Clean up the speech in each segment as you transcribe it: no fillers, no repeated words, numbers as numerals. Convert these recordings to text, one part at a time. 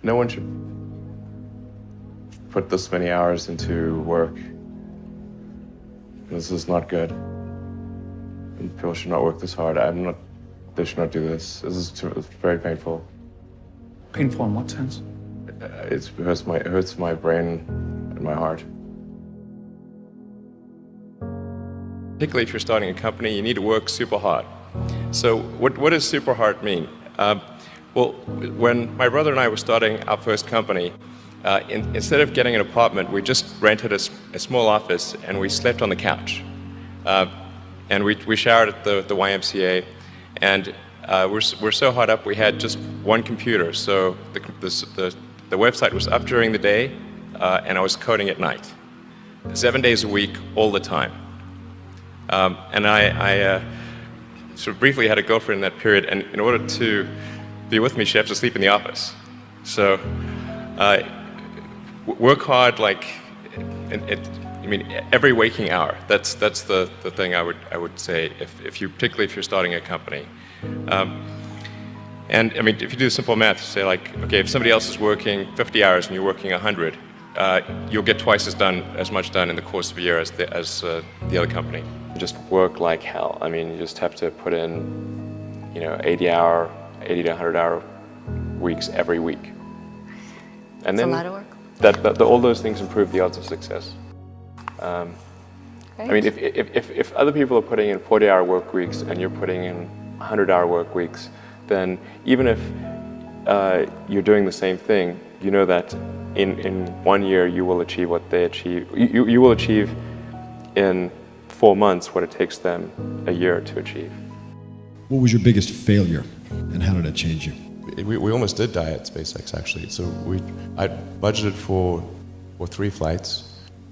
no one should put this many hours into work. This is not good. And people should not work this hard. They should not do this. It's very painful. Painful in what sense? It hurts my brain and my heart. Particularly if you're starting a company, you need to work super hard. So what does super hard mean? Well, when my brother and I were starting our first company, instead of getting an apartment, we just rented a small office and we slept on the couch. And we showered at the YMCA, and we're so hot up we had just one computer. So the website was up during the day, and I was coding at night, 7 days a week, all the time. And I sort of briefly had a girlfriend in that period, and in order to be with me, she had to sleep in the office. So work hard, like, every waking hour. That's the thing I would say particularly if you're starting a company. And I mean, if you do simple math, say like, okay, if somebody else is working 50 hours and you're working 100, you'll get twice as much done in the course of a year as the other company. Just work like hell. I mean, you just have to put in, 80 to 100-hour weeks every week. And then a lot of work. All those things improve the odds of success. I mean, if other people are putting in 40-hour work weeks and you're putting in 100-hour work weeks, then even if you're doing the same thing, you know that in 1 year you will achieve what they achieve. You will achieve in 4 months what it takes them a year to achieve. What was your biggest failure, and how did it change you? We almost did die at SpaceX, actually. So I budgeted for 3 flights.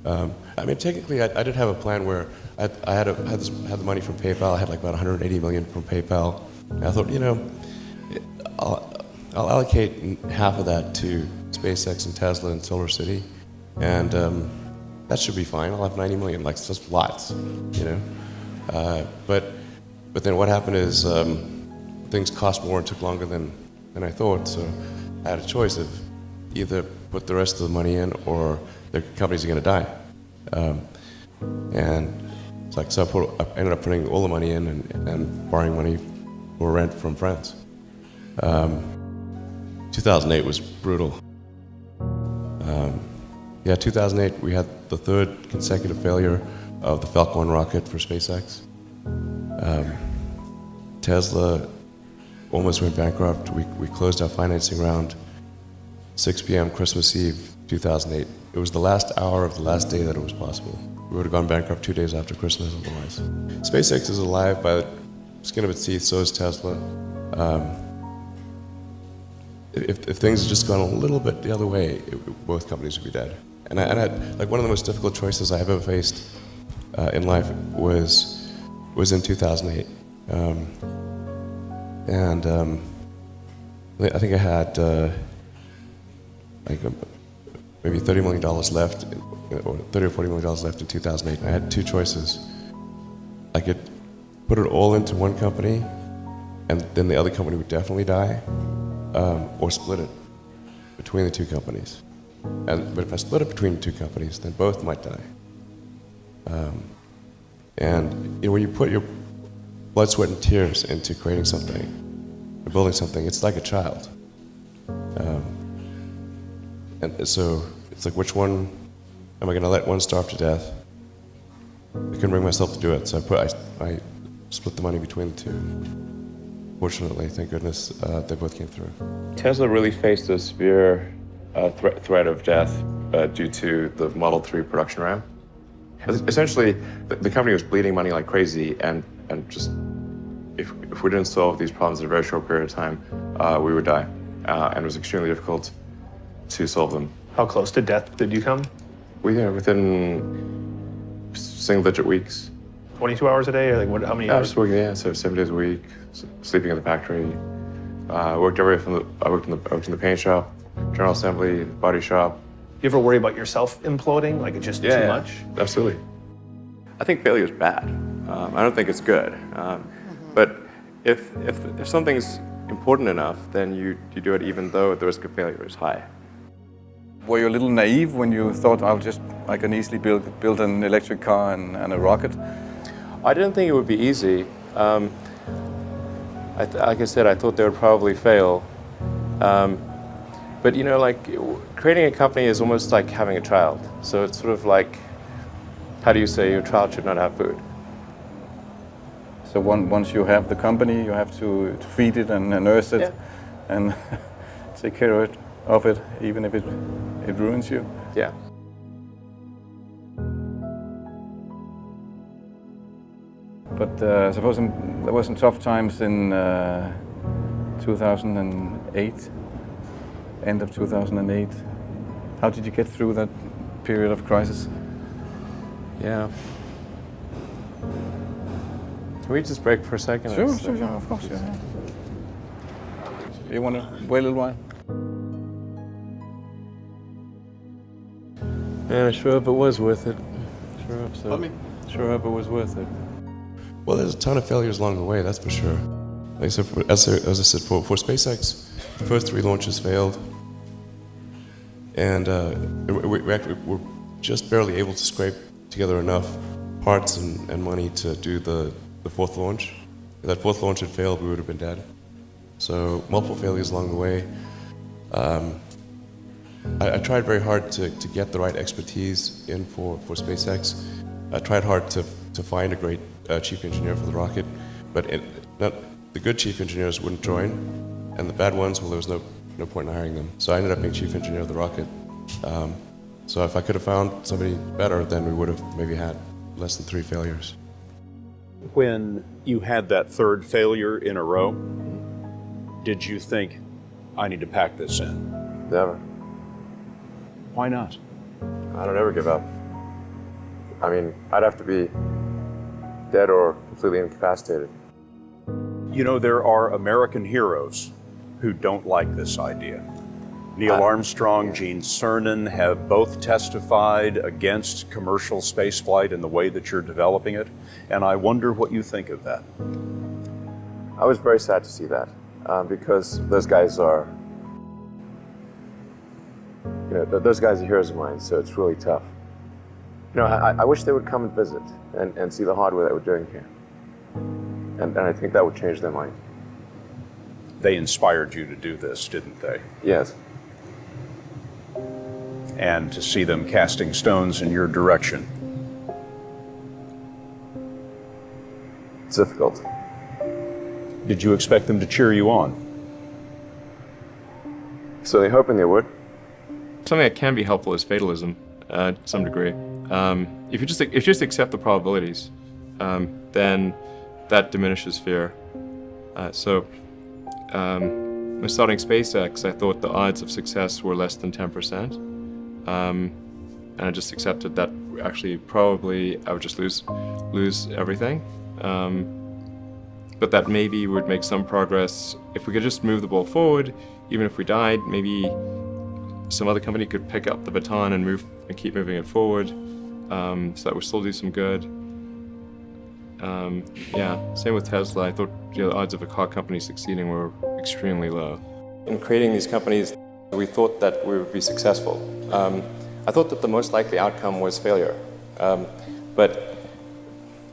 I mean, technically, I did have a plan where I had the money from PayPal. I had like about 180 million from PayPal. And I thought, I'll allocate half of that to SpaceX and Tesla and Solar City, and that should be fine. I'll have 90 million. Like, it's just lots, But then what happened is things cost more and took longer than I thought. So I had a choice of either put the rest of the money in or the companies are going to die. And it's like, so I ended up putting all the money in and borrowing money for rent from friends. 2008 was brutal. 2008 we had the 3rd consecutive failure of the Falcon rocket for SpaceX. Tesla almost went bankrupt. We closed our financing round 6 p.m. Christmas Eve 2008. It was the last hour of the last day that it was possible. We would have gone bankrupt 2 days after Christmas otherwise. SpaceX is alive by the skin of its teeth, so is Tesla. If things had just gone a little bit the other way, both companies would be dead. And I had, like, one of the most difficult choices I have ever faced in life was in 2008. I think I had maybe $30 million left, or $30 or $40 million left in 2008. And I had 2 choices. I could put it all into one company, and then the other company would definitely die, or split it between the 2 companies. But if I split it between the 2 companies, then both might die. When you put your blood, sweat, and tears into creating something, or building something, it's like a child. And so it's like, which one am I going to let one starve to death? I couldn't bring myself to do it, so I split the money between the 2. Fortunately, thank goodness, they both came through. Tesla really faced a severe threat of death due to the Model 3 production ramp. Essentially, the company was bleeding money like crazy, and just if we didn't solve these problems in a very short period of time, we would die. And it was extremely difficult to solve them. How close to death did you come? Within single-digit weeks. 22 hours a day, or like how many hours? Just working, so 7 days a week, sleeping in the factory. I worked in the paint shop, general assembly, body shop. You ever worry about yourself imploding, like it's just too much? Absolutely. I think failure is bad. I don't think it's good. But if something's important enough, then you do it even though the risk of failure is high. Were you a little naive when you thought, I can easily build an electric car and a rocket? I didn't think it would be easy. Like I said, I thought they would probably fail. But you know, like creating a company is almost like having a child. So it's sort of like, how do you say your child should not have food? So once you have the company, you have to feed it and nurse it, and take care of it, even if it ruins you. Yeah. But I suppose there were some tough times in 2008, end of 2008. How did you get through that period of crisis? Yeah. Can we just break for a second? Sure, of course. Yeah. You want to wait a little while? Man, I sure hope it was worth it. Sure hope so. Pardon me? Sure hope it was worth it. Well, there's a ton of failures along the way, that's for sure. Like I said, as I said, for SpaceX, the first 3 launches failed. And we actually were just barely able to scrape together enough parts and money to do the 4th launch. If that 4th launch had failed, we would have been dead. So multiple failures along the way. I tried very hard to get the right expertise in for SpaceX. I tried hard to find a great chief engineer for the rocket, but the good chief engineers wouldn't join, and the bad ones, well, there was no point in hiring them. So I ended up being chief engineer of the rocket. So if I could have found somebody better, then we would have maybe had less than 3 failures. When you had that 3rd failure in a row, did you think, I need to pack this in? Never. Why not? I don't ever give up. I mean, I'd have to be dead or completely incapacitated. You know, there are American heroes who don't like this idea. Neil Armstrong, Gene Cernan have both testified against commercial spaceflight in the way that you're developing it, and I wonder what you think of that. I was very sad to see that, because those guys are, those guys are heroes of mine, so it's really tough. I wish they would come and visit and see the hardware that we're doing here. And I think that would change their mind. They inspired you to do this, didn't they? Yes. And to see them casting stones in your direction. It's difficult. Did you expect them to cheer you on? So they're hoping they would. Something that can be helpful is fatalism, to some degree. If you just accept the probabilities, then that diminishes fear. When starting SpaceX, I thought the odds of success were less than 10%. And I just accepted that actually probably I would just lose everything. But that maybe would make some progress. If we could just move the ball forward, even if we died, maybe some other company could pick up the baton and keep moving it forward, so that would still do some good. Same with Tesla. I thought the odds of a car company succeeding were extremely low. In creating these companies, we thought that we would be successful. I thought that the most likely outcome was failure, but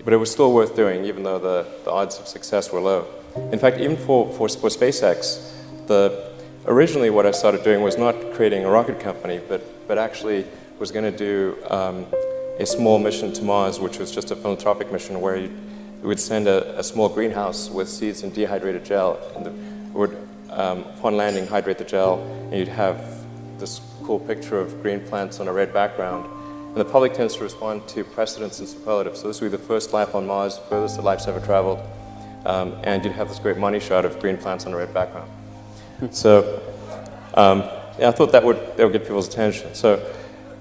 it was still worth doing, even though the odds of success were low. In fact, even for SpaceX, originally what I started doing was not creating a rocket company, but actually was going to do a small mission to Mars, which was just a philanthropic mission where we would send a small greenhouse with seeds and dehydrated gel, and would, upon landing, hydrate the gel, and you'd have this cool picture of green plants on a red background. And the public tends to respond to precedents and superlatives. So this would be the first life on Mars, furthest that life's ever traveled, and you'd have this great money shot of green plants on a red background. So, I thought that would get people's attention. So,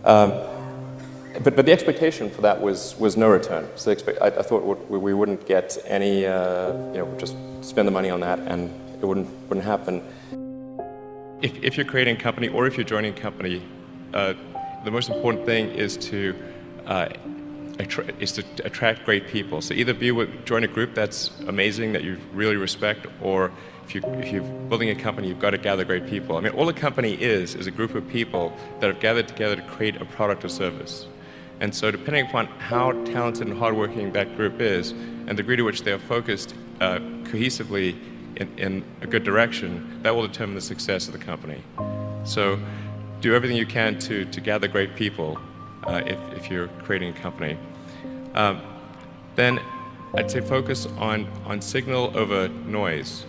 but the expectation for that was no return. So I thought we wouldn't get any, just spend the money on that, and it wouldn't happen. If you're creating a company, or if you're joining a company, the most important thing is to attract great people. So either join a group that's amazing, that you really respect, or if if you're building a company, you've got to gather great people. I mean, all a company is a group of people that have gathered together to create a product or service. And so depending upon how talented and hardworking that group is, and the degree to which they are focused cohesively in a good direction, that will determine the success of the company. So do everything you can to gather great people if you're creating a company. Then I'd say focus on signal over noise.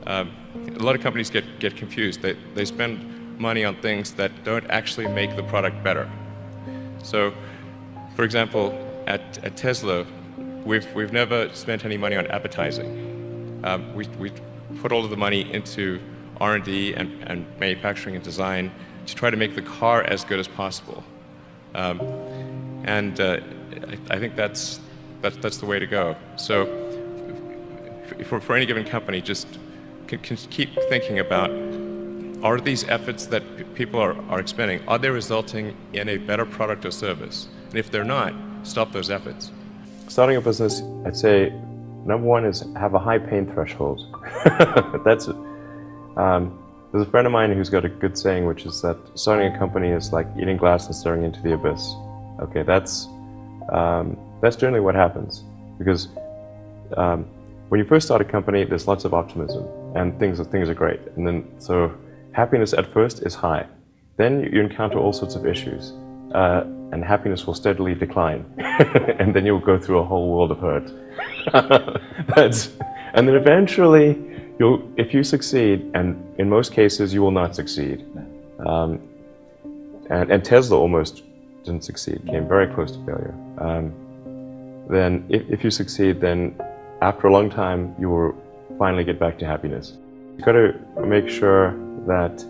A lot of companies get confused. They spend money on things that don't actually make the product better. So, for example, at Tesla, we've never spent any money on advertising. We put all of the money into R&D and manufacturing and design to try to make the car as good as possible. And I think that's the way to go. So for any given company, just can keep thinking about, are these efforts that people are expending, are they resulting in a better product or service? And if they're not, stop those efforts. Starting a business, I'd say, number one is have a high pain threshold. That's it. There's a friend of mine who's got a good saying, which is that starting a company is like eating glass and staring into the abyss. Okay, that's generally what happens, because when you first start a company, there's lots of optimism and things are great, and then so happiness at first is high. Then you encounter all sorts of issues, and happiness will steadily decline, and then you'll go through a whole world of hurt. And then eventually, if you succeed, and in most cases you will not succeed, and Tesla almost didn't succeed, came very close to failure. Then if you succeed, then after a long time you will finally get back to happiness. You've got to make sure that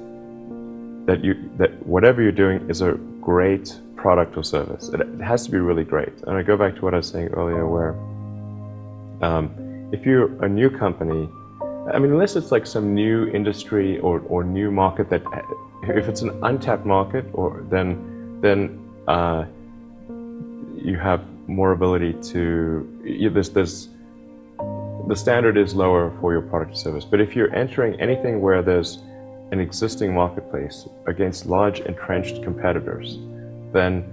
whatever you're doing is a great product or service. It has to be really great. And I go back to what I was saying earlier, where if you're a new company, I mean, unless it's like some new industry or new market, that if it's an untapped market, or then you have more ability to, the standard is lower for your product or service. But if you're entering anything where there's an existing marketplace against large entrenched competitors, then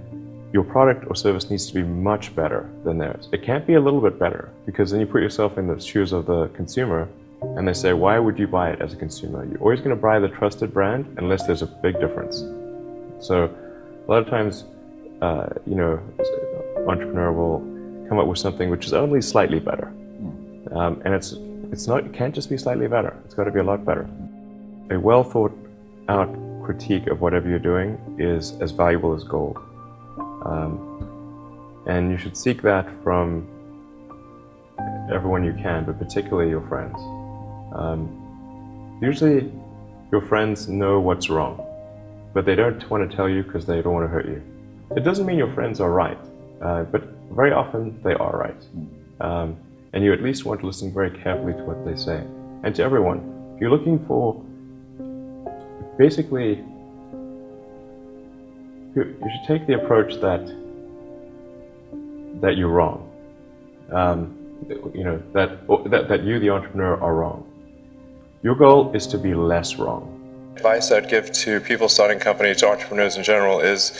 your product or service needs to be much better than theirs. It can't be a little bit better, because then you put yourself in the shoes of the consumer, and they say, why would you buy it as a consumer? You're always going to buy the trusted brand unless there's a big difference. So a lot of times, entrepreneur will come up with something which is only slightly better. And it can't just be slightly better. It's got to be a lot better. A well thought out critique of whatever you're doing is as valuable as gold. And you should seek that from everyone you can, but particularly your friends. Usually your friends know what's wrong, but they don't want to tell you because they don't want to hurt you. It doesn't mean your friends are right, but very often they are right. And you at least want to listen very carefully to what they say. And to everyone, if you're looking for, basically, you should take the approach that you're wrong. That you, the entrepreneur, are wrong. Your goal is to be less wrong. Advice I'd give to people starting companies, to entrepreneurs in general, is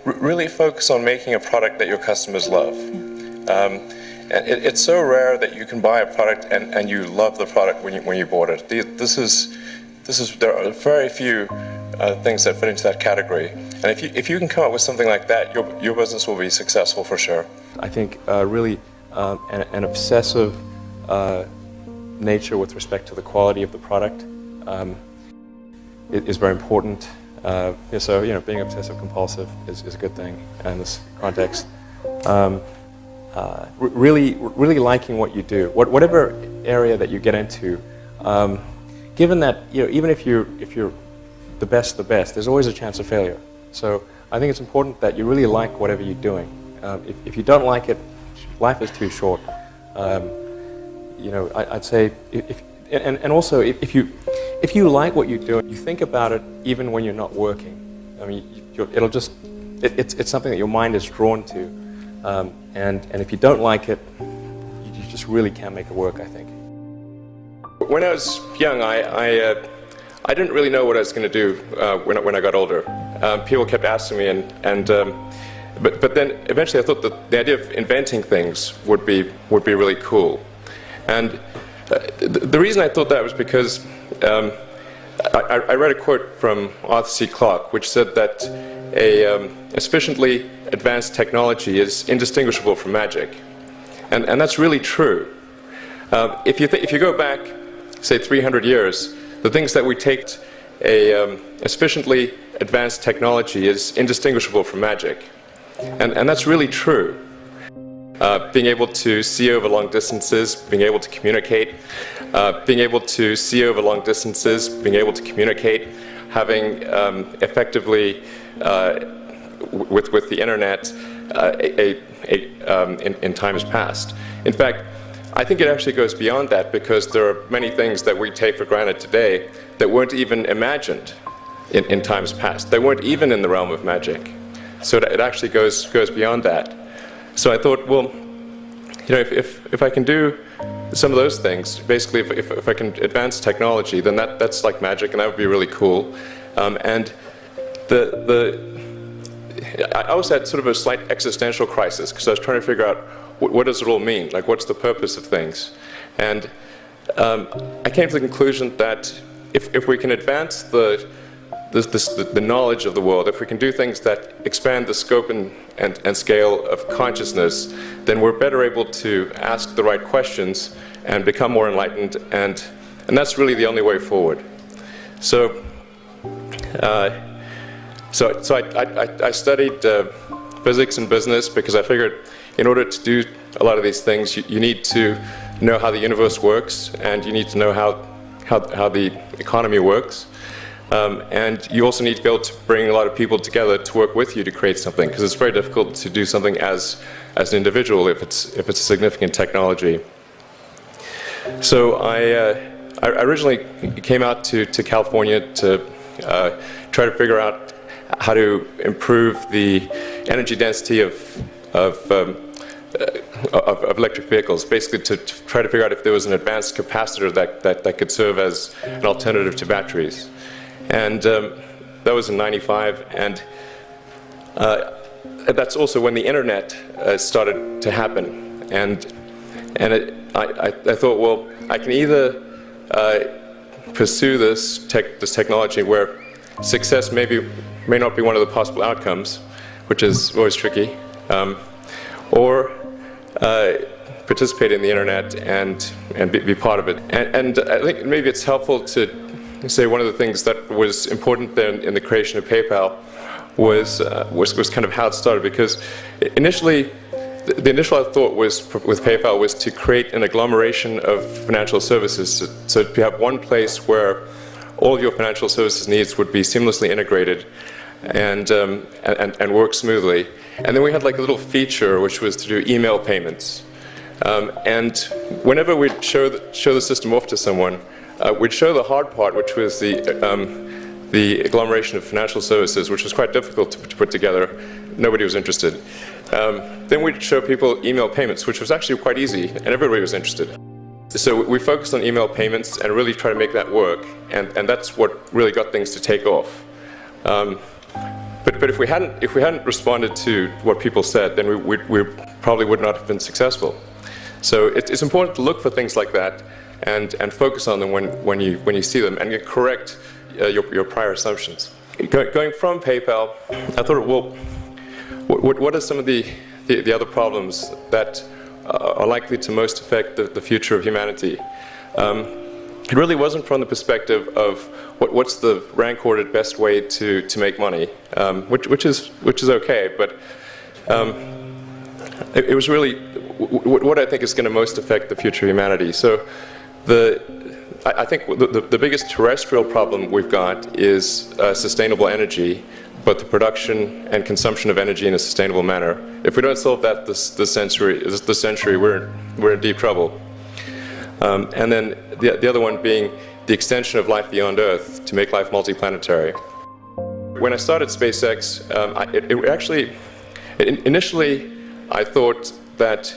really focus on making a product that your customers love. It's so rare that you can buy a product and you love the product when you bought it. There are very few things that fit into that category. And if you can come up with something like that, your business will be successful for sure. I think really an obsessive nature with respect to the quality of the product is very important. So being obsessive compulsive is a good thing in this context. Really liking what you do, whatever area that you get into. Given that even if you're the best, there's always a chance of failure. So I think it's important that you really like whatever you're doing. If you don't like it, life is too short. I'd say also if you like what you do, you think about it even when you're not working. I mean, it's something that your mind is drawn to, and if you don't like it, you just really can't make it work, I think. When I was young, I didn't really know what I was going to do when I got older. People kept asking me, but then eventually I thought that the idea of inventing things would be really cool. And the reason I thought that was because I read a quote from Arthur C. Clarke, which said that a sufficiently advanced technology is indistinguishable from magic, and that's really true. If you go back, say 300 years, the things that we take a sufficiently advanced technology is indistinguishable from magic, and that's really true. Being able to see over long distances, being able to communicate, having effectively with the internet in times past. In fact, I think it actually goes beyond that, because there are many things that we take for granted today that weren't even imagined in times past. They weren't even in the realm of magic. So it actually goes beyond that. So I thought, well, if I can do some of those things, basically if I can advance technology, then that's like magic, and that would be really cool. And I also had sort of a slight existential crisis, because I was trying to figure out what does it all mean? Like, what's the purpose of things? And I came to the conclusion that if we can advance the knowledge of the world, if we can do things that expand the scope and scale of consciousness, then we're better able to ask the right questions and become more enlightened, and that's really the only way forward. So I studied physics and business, because I figured in order to do a lot of these things, you need to know how the universe works, and you need to know how the economy works. And you also need to be able to bring a lot of people together to work with you to create something, because it's very difficult to do something as an individual if it's a significant technology. So I originally came out to California to try to figure out how to improve the energy density of electric vehicles, basically to try to figure out if there was an advanced capacitor that could serve as an alternative to batteries. And that was in '95, and that's also when the internet started to happen. And I thought, well, I can either pursue this technology where success may not be one of the possible outcomes, which is always tricky, or participate in the internet and be part of it. And I think maybe it's helpful to say one of the things that was important then in the creation of PayPal was kind of how it started, because initially the initial thought was with PayPal was to create an agglomeration of financial services, so to have one place where all of your financial services needs would be seamlessly integrated and work smoothly. And then we had like a little feature which was to do email payments. And whenever we'd show the system off to someone, we'd show the hard part, which was the agglomeration of financial services, which was quite difficult to put together. Nobody was interested. Then we'd show people email payments, which was actually quite easy, and everybody was interested. So we focused on email payments and really try to make that work, and that's what really got things to take off. But if we hadn't responded to what people said, then we probably would not have been successful. So it's important to look for things like that and focus on them when you see them, and correct your prior assumptions. Going from PayPal, I thought, well, what are some of the other problems that are likely to most affect the future of humanity? It really wasn't from the perspective of what's the rank-ordered best way to make money, which is okay, but it was really what I think is going to most affect the future of humanity. So I think the biggest terrestrial problem we've got is sustainable energy, but the production and consumption of energy in a sustainable manner. If we don't solve that this century, we're in deep trouble. And then the other one being the extension of life beyond Earth to make life multiplanetary. When I started SpaceX, initially I thought that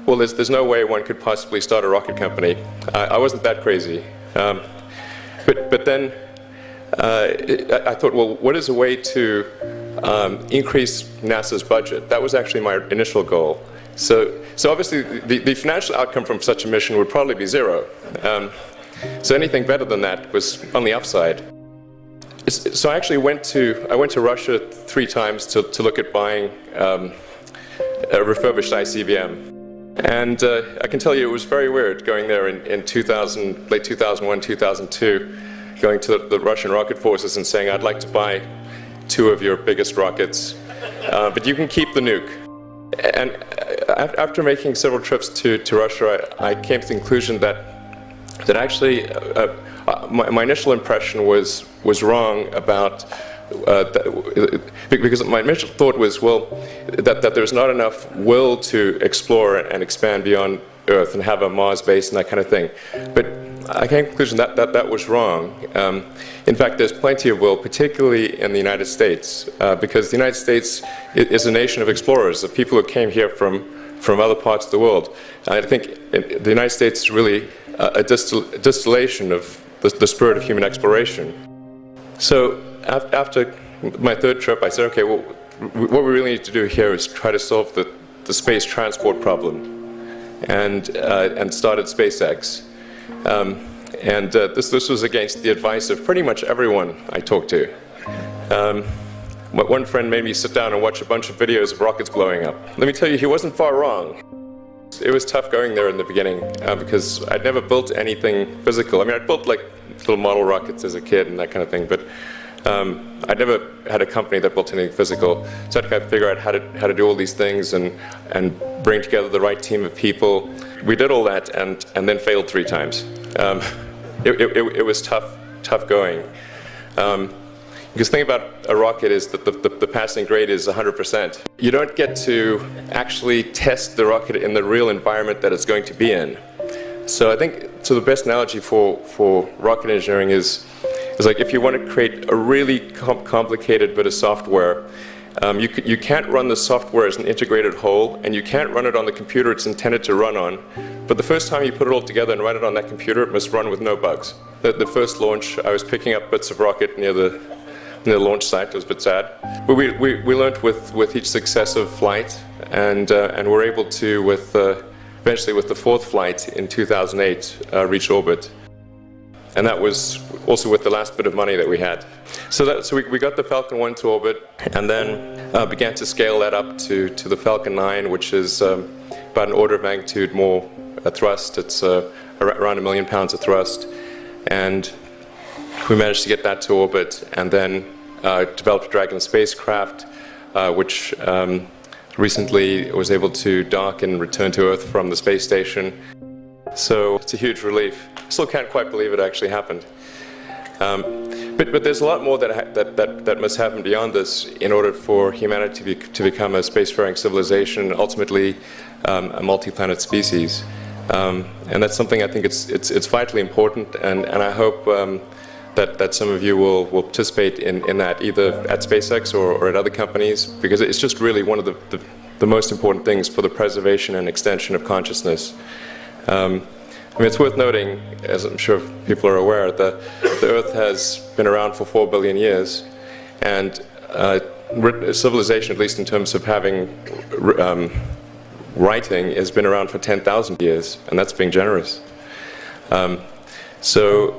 well, there's no way one could possibly start a rocket company. I wasn't that crazy. But then I thought, well, what is a way to increase NASA's budget? That was actually my initial goal. So obviously, the financial outcome from such a mission would probably be zero. So anything better than that was on the upside. So I actually went to Russia 3 times to look at buying a refurbished ICBM. And I can tell you it was very weird going there in 2000, late 2001, 2002, going to the Russian rocket forces and saying, I'd like to buy 2 of your biggest rockets, but you can keep the nuke. And after making several trips to Russia, I came to the conclusion that actually my initial impression was wrong about because my initial thought was, well, that there's not enough will to explore and expand beyond Earth and have a Mars base and that kind of thing. But I came to the conclusion that was wrong. In fact, there's plenty of will, particularly in the United States, because the United States is a nation of explorers, of people who came here from other parts of the world. And I think the United States is really a distillation of the spirit of human exploration. So after my 3rd trip, I said, okay, well, what we really need to do here is try to solve the space transport problem, and started SpaceX. This was against the advice of pretty much everyone I talked to. One friend made me sit down and watch a bunch of videos of rockets blowing up. Let me tell you, he wasn't far wrong. It was tough going there in the beginning because I'd never built anything physical. I mean, I'd built like little model rockets as a kid and that kind of thing, but I'd never had a company that built anything physical. So I had to kind of figure out how to do all these things and bring together the right team of people. We did all that and then failed 3 times. It was tough going. Because the thing about a rocket is that the passing grade is 100%. You don't get to actually test the rocket in the real environment that it's going to be in. So I think the best analogy for rocket engineering is like if you want to create a really complicated bit of software, you can't run the software as an integrated whole, and you can't run it on the computer it's intended to run on. But the first time you put it all together and run it on that computer, it must run with no bugs. The first launch, I was picking up bits of rocket near the launch site. It was a bit sad. But we learned with each successive flight, and were able to, eventually with the 4th flight in 2008, reach orbit. And that was also with the last bit of money that we had. So we got the Falcon 1 to orbit, and then began to scale that up to the Falcon 9, which is about an order of magnitude more thrust. It's around 1 million pounds of thrust. And we managed to get that to orbit, and then developed a Dragon spacecraft, which recently was able to dock and return to Earth from the space station. So it's a huge relief. Still can't quite believe it actually happened. But there's a lot more that must happen beyond this in order for humanity to become a spacefaring civilization, ultimately a multi-planet species. And that's something I think it's vitally important, and I hope that some of you will participate in that, either at SpaceX or at other companies, because it's just really one of the most important things for the preservation and extension of consciousness. I mean, it's worth noting, as I'm sure people are aware, the Earth has been around for 4 billion years, and civilization, at least in terms of having writing, has been around for 10,000 years, and that's being generous. So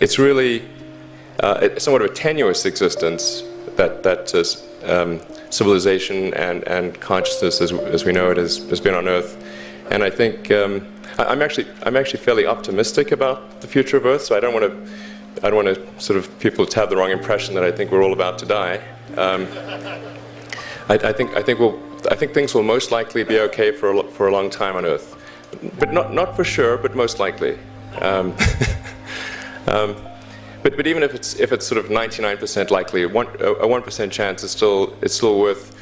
it's really somewhat of a tenuous existence that civilization and consciousness, as we know it, has been on Earth. And I think I'm actually fairly optimistic about the future of Earth. So I don't want to sort of people to have the wrong impression that I think we're all about to die. I think things will most likely be okay for a long time on Earth, but not for sure, but most likely. But even if it's sort of 99% likely, a 1% chance is still worth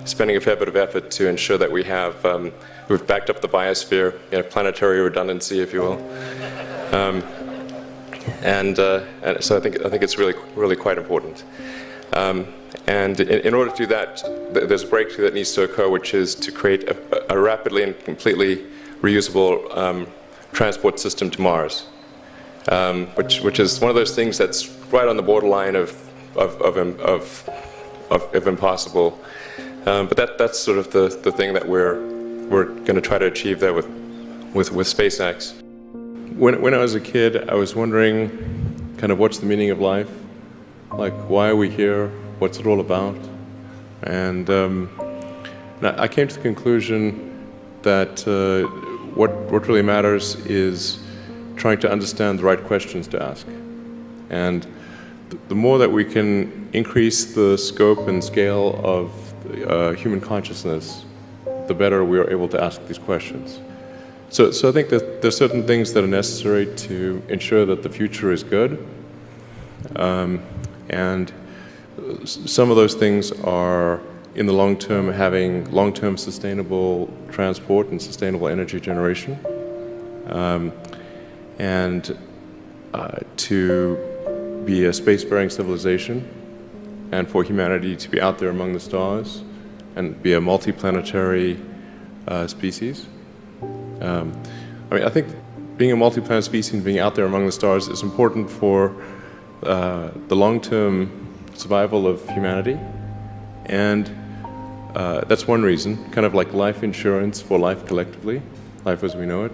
spending a fair bit of effort to ensure that we've backed up the biosphere, planetary redundancy, if you will, and so I think it's really quite important. And in order to do that, there's a breakthrough that needs to occur, which is to create a rapidly and completely reusable transport system to Mars, which is one of those things that's right on the borderline of impossible. But that's sort of the thing that we're going to try to achieve there with SpaceX. When I was a kid, I was wondering kind of what's the meaning of life? Like, why are we here? What's it all about? And I came to the conclusion that what really matters is trying to understand the right questions to ask. And the more that we can increase the scope and scale of human consciousness, the better we are able to ask these questions. So I think that there's certain things that are necessary to ensure that the future is good. And some of those things are, in the long term, having long-term sustainable transport and sustainable energy generation. And to be a spacefaring civilization, and for humanity to be out there among the stars and be a multi-planetary species. I think being a multi-planet species and being out there among the stars is important for the long-term survival of humanity, and that's one reason, kind of like life insurance for life collectively, life as we know it.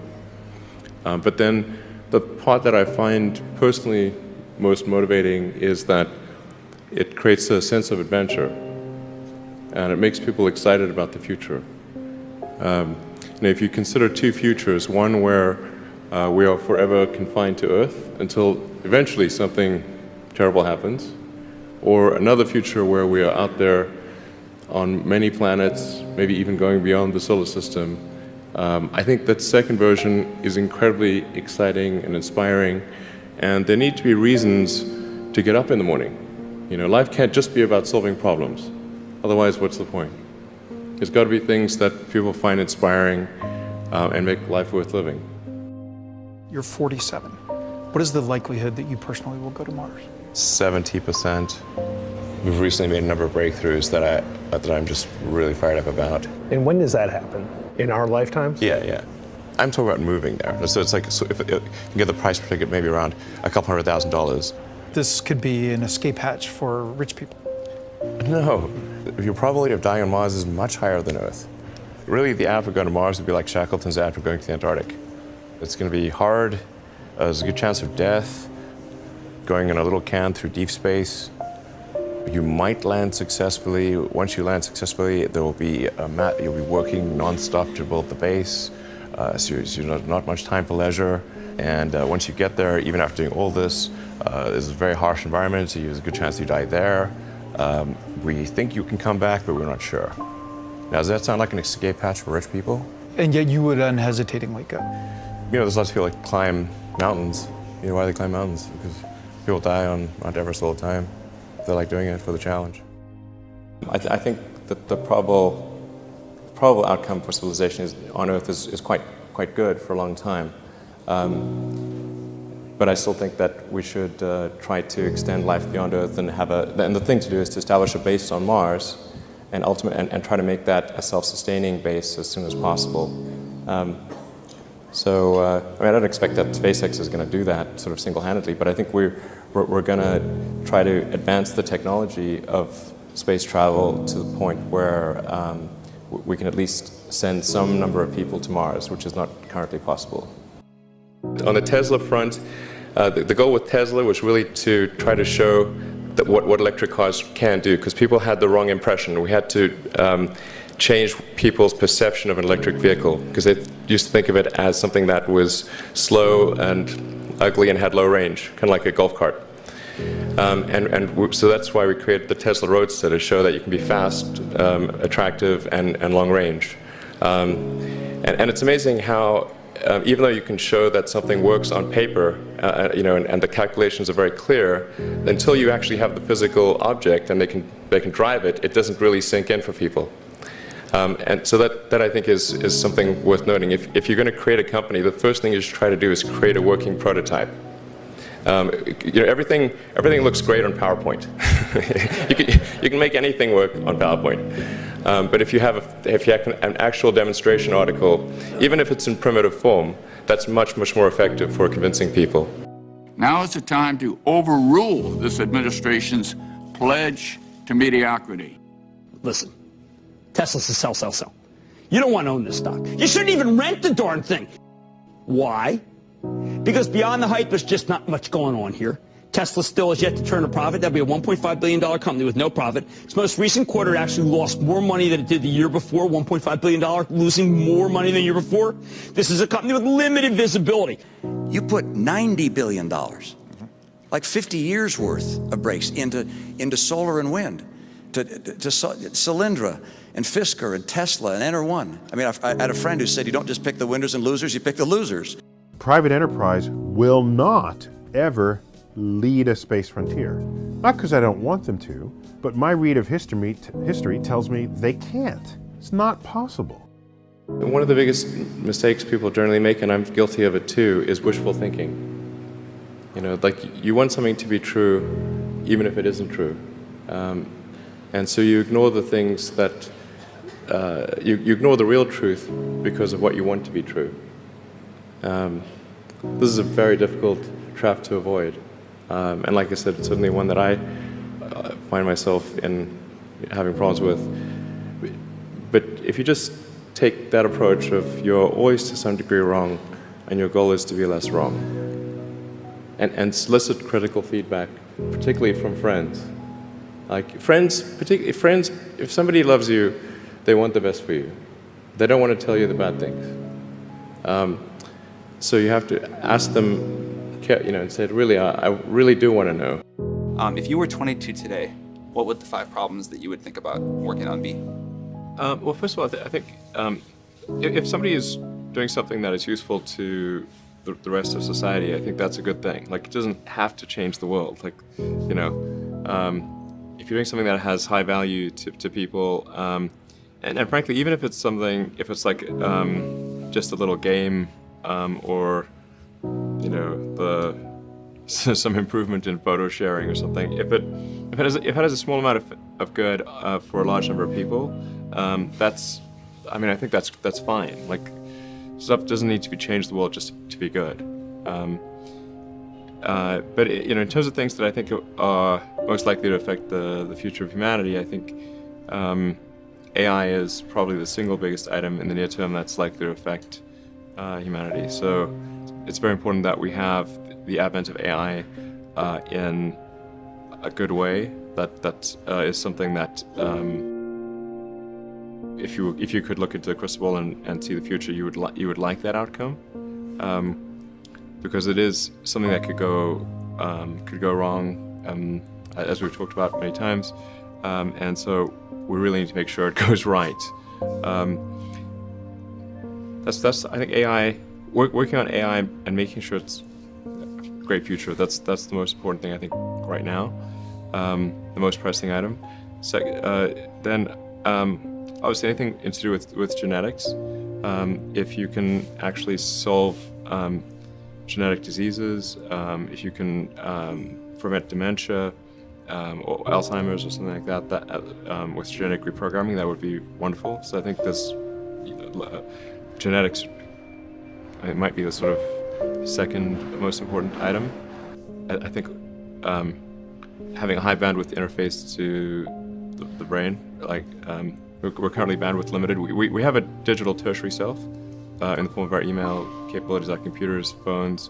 But then the part that I find personally most motivating is that it creates a sense of adventure, and it makes people excited about the future. If you consider two futures, one where we are forever confined to Earth until eventually something terrible happens, or another future where we are out there on many planets, maybe even going beyond the solar system, I think that second version is incredibly exciting and inspiring, and there need to be reasons to get up in the morning. Life can't just be about solving problems. Otherwise, what's the point? There's got to be things that people find inspiring and make life worth living. You're 47. What is the likelihood that you personally will go to Mars? 70%. We've recently made a number of breakthroughs that I'm just really fired up about. And when does that happen? In our lifetimes? Yeah. I'm talking about moving there. So it's like, if you can get the price per ticket maybe around $200,000. This could be an escape hatch for rich people. No, your probability of dying on Mars is much higher than Earth. Really, the ad for going to Mars would be like Shackleton's ad for going to the Antarctic. It's going to be hard. There's a good chance of death. Going in a little can through deep space. You might land successfully. Once you land successfully, there will be you'll be working non-stop to build the base. So there's not much time for leisure. And once you get there, even after doing all this, it's a very harsh environment, so there's a good chance you die there. We think you can come back, but we're not sure. Now, does that sound like an escape hatch for rich people? And yet you would unhesitatingly go. There's lots of people that climb mountains. Why do they climb mountains? Because people die on Mount Everest all the time. They like doing it for the challenge. I think that the probable outcome for civilization on Earth is quite good for a long time. But I still think that we should try to extend life beyond Earth and and the thing to do is to establish a base on Mars and try to make that a self-sustaining base as soon as possible. I don't expect that SpaceX is going to do that sort of single-handedly, but I think we're going to try to advance the technology of space travel to the point where we can at least send some number of people to Mars, which is not currently possible. On the Tesla front, the goal with Tesla was really to try to show that what electric cars can do, because people had the wrong impression. We had to change people's perception of an electric vehicle, because they used to think of it as something that was slow and ugly and had low range, kind of like a golf cart. So that's why we created the Tesla Roadster, to show that you can be fast, attractive, and long range. And it's amazing how even though you can show that something works on paper, and the calculations are very clear, until you actually have the physical object and they can drive it, it doesn't really sink in for people. And so that I think is something worth noting. If you're going to create a company, the first thing you should try to do is create a working prototype. Everything looks great on PowerPoint. you can make anything work on PowerPoint. But if you have an actual demonstration article, even if it's in primitive form, that's much more effective for convincing people. Now is the time to overrule this administration's pledge to mediocrity. Listen, Tesla's a sell. You don't want to own this stock. You shouldn't even rent the darn thing. Why? Because beyond the hype, there's just not much going on here. Tesla still has yet to turn a profit. That'll be a $1.5 billion company with no profit. Its most recent quarter actually lost more money than it did the year before, $1.5 billion, losing more money than the year before. This is a company with limited visibility. You put $90 billion, like 50 years worth of brakes into solar and wind, to Solyndra and Fisker and Tesla and Enter1. I mean, I had a friend who said you don't just pick the winners and losers, you pick the losers. Private enterprise will not ever lead a space frontier. Not because I don't want them to, but my read of history tells me they can't. It's not possible. One of the biggest mistakes people generally make, and I'm guilty of it too, is wishful thinking. Like you want something to be true, even if it isn't true. And so you ignore the things that, you ignore the real truth because of what you want to be true. This is a very difficult trap to avoid. And like I said, it's certainly one that I find myself in having problems with. But if you just take that approach of you're always to some degree wrong, and your goal is to be less wrong, and solicit critical feedback, particularly from friends. Like friends, if somebody loves you, they want the best for you. They don't want to tell you the bad things. So you have to ask them, and say, really, I really do want to know. If you were 22 today, what would the 5 problems that you would think about working on be? Well, first of all, I think if somebody is doing something that is useful to the rest of society, I think that's a good thing. Like, it doesn't have to change the world. Like, if you're doing something that has high value to people, and frankly, even if it's something, if it's like just a little game or some improvement in photo sharing or something. If it has a small amount of good for a large number of people, I think that's fine. Like, stuff doesn't need to be changed the world just to be good. But in terms of things that I think are most likely to affect the future of humanity, I think AI is probably the single biggest item in the near term that's likely to affect humanity. So it's very important that we have the advent of AI in a good way. That is something that if you could look into the crystal ball and see the future, you would like that outcome, because it is something that could go wrong, as we've talked about many times, and so we really need to make sure it goes right. That's I think AI. Working on AI and making sure it's a great future, that's the most important thing I think right now, the most pressing item. Then obviously anything to do with genetics, if you can actually solve genetic diseases, if you can prevent dementia or Alzheimer's or something like that, with genetic reprogramming, that would be wonderful. So I think this genetics, it might be the sort of second most important item. I think having a high bandwidth interface to the brain, like we're currently bandwidth limited. We have a digital tertiary self in the form of our email capabilities, our computers, phones,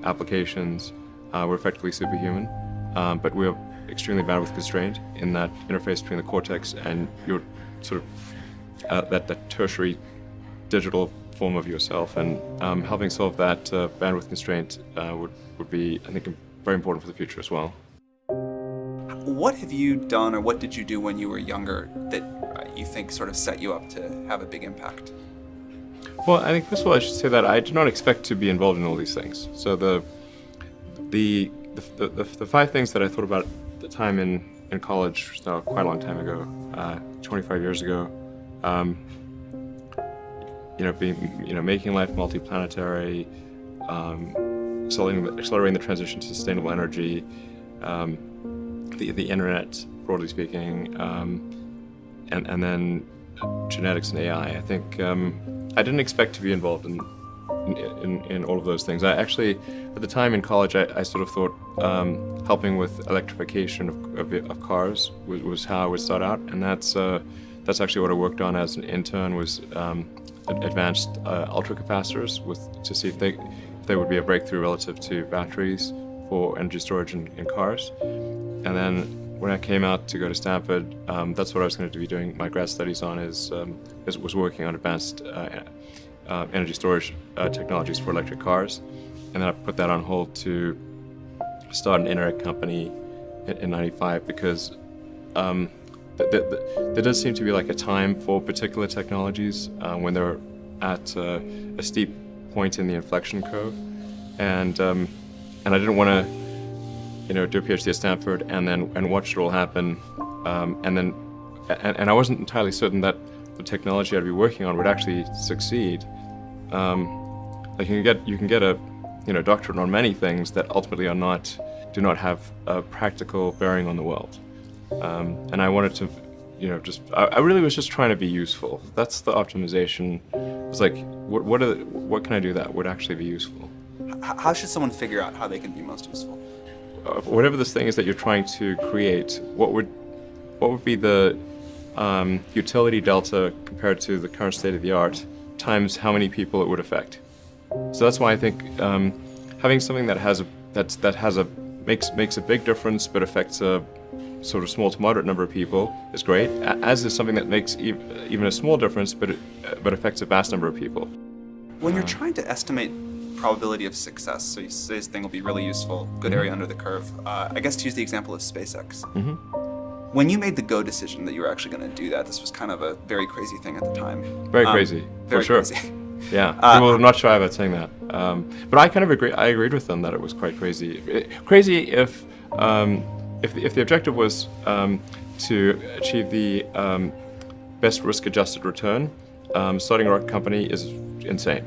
applications. We're effectively superhuman, but we're extremely bandwidth constrained in that interface between the cortex and your sort of that tertiary digital form of yourself, and helping solve that bandwidth constraint would be, I think, very important for the future as well. What have you done, or what did you do when you were younger that you think sort of set you up to have a big impact? Well, I think first of all I should say that I did not expect to be involved in all these things. So the 5 things that I thought about at the time in college, so quite a long time ago, 25 years ago. Making life multiplanetary, accelerating the transition to sustainable energy, the internet, broadly speaking, and then genetics and AI. I think I didn't expect to be involved in all of those things. I actually, at the time in college, I sort of thought helping with electrification of cars was how I would start out, and that's actually what I worked on as an intern, was advanced ultracapacitors to see if they would be a breakthrough relative to batteries for energy storage in cars. And then when I came out to go to Stanford, that's what I was going to be doing my grad studies on, was working on advanced energy storage technologies for electric cars. And then I put that on hold to start an internet company in '95, because there does seem to be like a time for particular technologies when they're at a steep point in the inflection curve, and I didn't want to, do a PhD at Stanford and watch it all happen, and I wasn't entirely certain that the technology I'd be working on would actually succeed. Like you can get a doctorate on many things that ultimately do not have a practical bearing on the world. And I wanted to, I really was just trying to be useful. That's the optimization. It's like, what can I do that would actually be useful? How should someone figure out how they can be most useful? Whatever this thing is that you're trying to create, what would be the utility delta compared to the current state of the art times how many people it would affect? So that's why I think having something that makes a big difference but affects a sort of small to moderate number of people is great, as is something that makes even a small difference but affects a vast number of people. When you're trying to estimate probability of success, so you say this thing will be really useful, good area under the curve, I guess to use the example of SpaceX. Mm-hmm. When you made the go decision that you were actually going to do that, this was kind of a very crazy thing at the time. Very crazy, very for sure. Crazy. Yeah, people are not shy about saying that. But I kind of agree. I agreed with them that it was quite crazy. Crazy if the objective was to achieve the best risk-adjusted return, starting a rocket company is insane.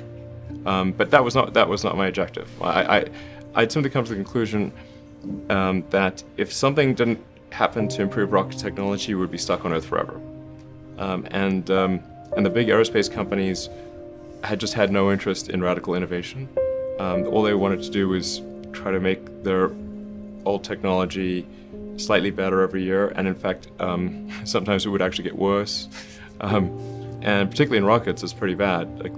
But that was not my objective. I'd simply come to the conclusion that if something didn't happen to improve rocket technology, we would be stuck on Earth forever. And the big aerospace companies had just had no interest in radical innovation. All they wanted to do was try to make their old technology slightly better every year, and in fact, sometimes it would actually get worse. And particularly in rockets, it's pretty bad. Like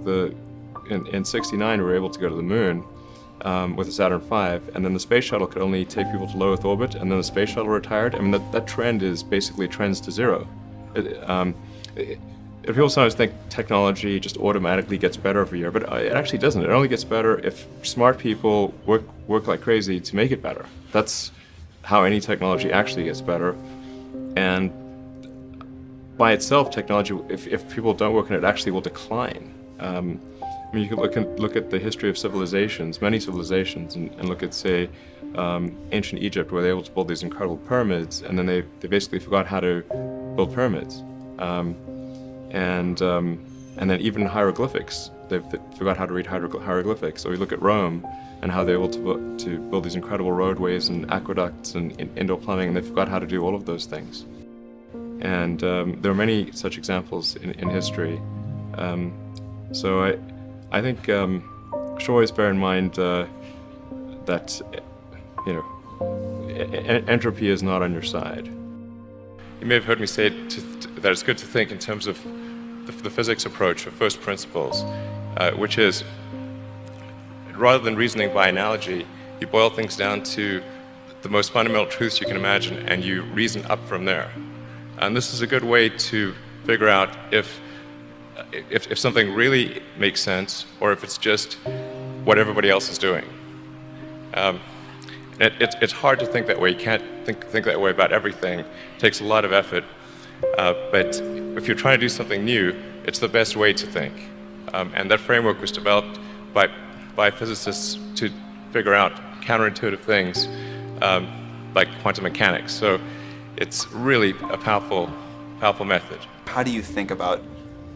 in '69, we were able to go to the moon with the Saturn V, and then the space shuttle could only take people to low Earth orbit, and then the space shuttle retired. I mean, that trend is basically trends to zero. People sometimes think technology just automatically gets better every year, but it actually doesn't. It only gets better if smart people work like crazy to make it better. That's how any technology actually gets better. And by itself, technology, if people don't work on it, actually will decline. I mean, you can look at the history of civilizations, many civilizations, and look at, say, ancient Egypt, where they were able to build these incredible pyramids, and then they basically forgot how to build pyramids. And then even hieroglyphics, they forgot how to read hieroglyphics. So we look at Rome and how they were able to build these incredible roadways and aqueducts and indoor plumbing, and they forgot how to do all of those things. And there are many such examples in history. So I think should always bear in mind that entropy is not on your side. You may have heard me say that it's good to think in terms of the physics approach of first principles, which is, rather than reasoning by analogy, you boil things down to the most fundamental truths you can imagine, and you reason up from there. And this is a good way to figure out if something really makes sense, or if it's just what everybody else is doing. It's hard to think that way. You can't think that way about everything. It takes a lot of effort. But if you're trying to do something new, it's the best way to think. And that framework was developed by physicists to figure out counterintuitive things like quantum mechanics. So it's really a powerful method. How do you think about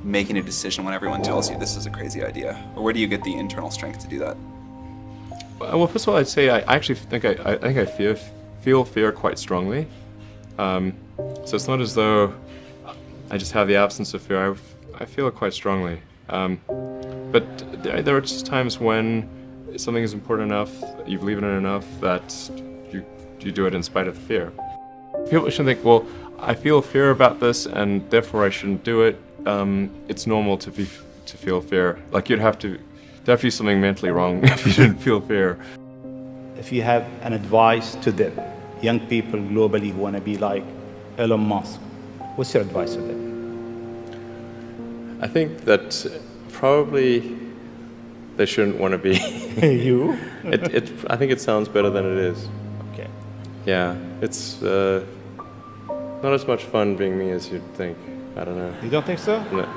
making a decision when everyone tells you this is a crazy idea? Or where do you get the internal strength to do that? Well, first of all, I'd say I actually think I feel fear quite strongly. So it's not as though I just have the absence of fear. I feel it quite strongly. But there are just times when something is important enough, you believe in it enough, that you do it in spite of the fear. People shouldn't think, well, I feel fear about this and therefore I shouldn't do it. It's normal to feel fear. Like there'd have to be something mentally wrong if you didn't feel fear. If you have an advice to the young people globally who want to be like Elon Musk, what's your advice to them? I think that probably they shouldn't want to be. You? I think it sounds better than it is. Okay. Yeah, it's not as much fun being me as you'd think. I don't know. You don't think so? No.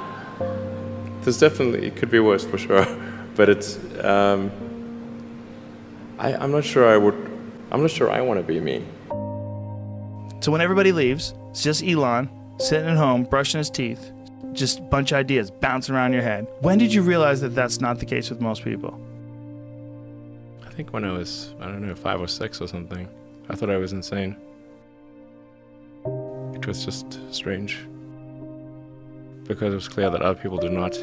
There's definitely, it could be worse for sure, but it's. I'm not sure I want to be me. So when everybody leaves, it's just Elon sitting at home, brushing his teeth, just a bunch of ideas bouncing around your head. When did you realize that that's not the case with most people? I think when I was, 5 or 6 or something. I thought I was insane. It was just strange. Because it was clear that other people did not,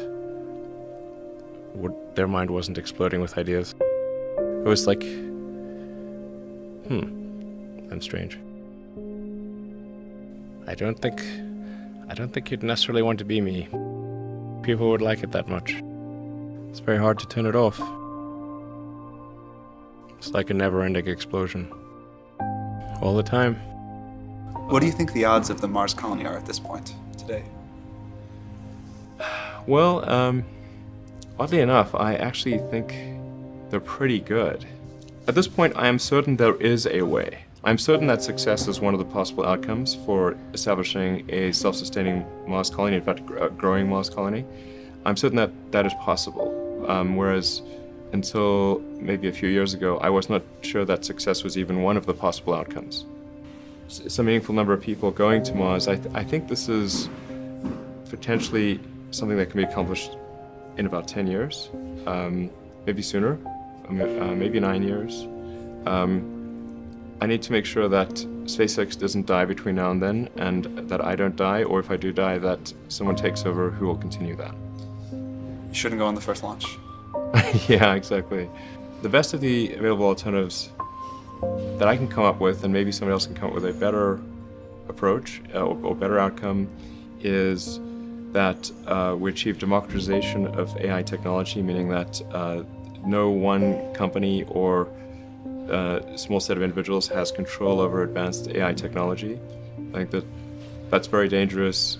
their mind wasn't exploding with ideas. It was like, that's strange. I don't think you'd necessarily want to be me. People would like it that much. It's very hard to turn it off. It's like a never-ending explosion. All the time. What do you think the odds of the Mars colony are at this point, today? Well, oddly enough, I actually think they're pretty good. At this point, I am certain there is a way. I'm certain that success is one of the possible outcomes for establishing a self-sustaining Mars colony, in fact, a growing Mars colony. I'm certain that that is possible, whereas until maybe a few years ago, I was not sure that success was even one of the possible outcomes. Some meaningful number of people going to Mars, I think this is potentially something that can be accomplished in about 10 years, maybe sooner, maybe 9 years. I need to make sure that SpaceX doesn't die between now and then, and that I don't die, or if I do die, that someone takes over who will continue that. You shouldn't go on the first launch. Yeah, exactly. The best of the available alternatives that I can come up with, and maybe somebody else can come up with a better approach or better outcome, is that we achieve democratization of AI technology, meaning that no one company or small set of individuals has control over advanced AI technology. I think that's very dangerous.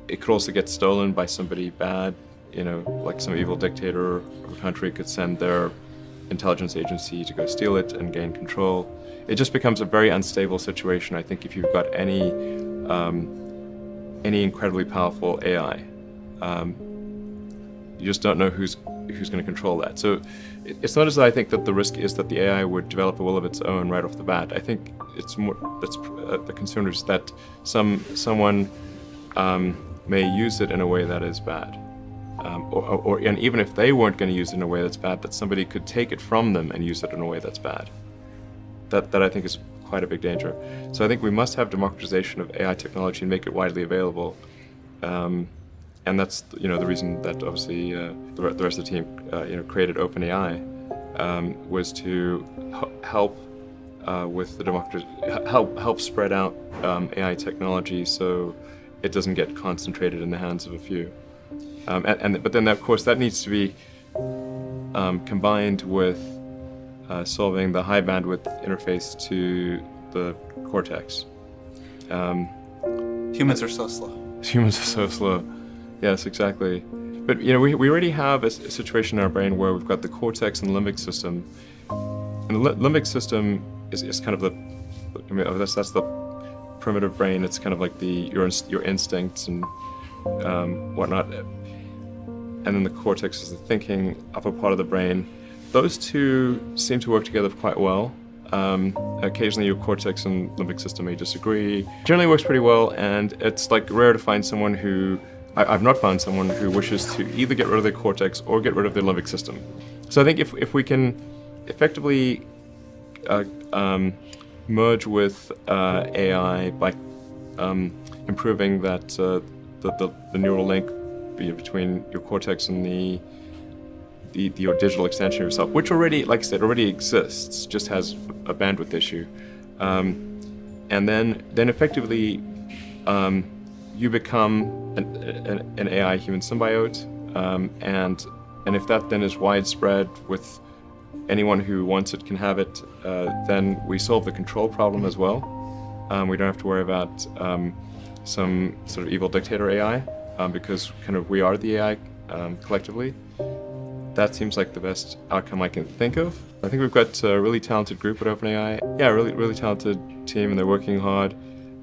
It could also get stolen by somebody bad, like some evil dictator of a country could send their intelligence agency to go steal it and gain control. It just becomes a very unstable situation, I think, if you've got any incredibly powerful AI. You just don't know who's going to control that. So it's not as though I think that the risk is that the AI would develop a will of its own right off the bat. I think it's more the concern is that someone may use it in a way that is bad, and even if they weren't going to use it in a way that's bad, that somebody could take it from them and use it in a way that's bad. That I think is quite a big danger. So I think we must have democratization of AI technology and make it widely available. And that's the reason that obviously the rest of the team created OpenAI was to help with the help spread out AI technology so it doesn't get concentrated in the hands of a few. But then of course that needs to be combined with solving the high bandwidth interface to the cortex. Humans are so slow. Humans are so slow. Yes, exactly. But we already have a situation in our brain where we've got the cortex and the limbic system. And the limbic system is kind of that's the primitive brain. It's kind of like your instincts and whatnot. And then the cortex is the thinking upper part of the brain. Those two seem to work together quite well. Occasionally your cortex and limbic system may disagree. Generally works pretty well, and it's like rare to find someone who I've not found someone who wishes to either get rid of their cortex or get rid of their limbic system. So I think if we can effectively merge with AI by improving that the neural link between your cortex and your digital extension of yourself, which already, like I said, already exists, just has a bandwidth issue, and then effectively you become an AI human symbiote, and if that then is widespread with anyone who wants it can have it, then we solve the control problem as well. We don't have to worry about some sort of evil dictator AI, because kind of we are the AI collectively. That seems like the best outcome I can think of. I think we've got a really talented group at OpenAI. Yeah, really talented team, and they're working hard.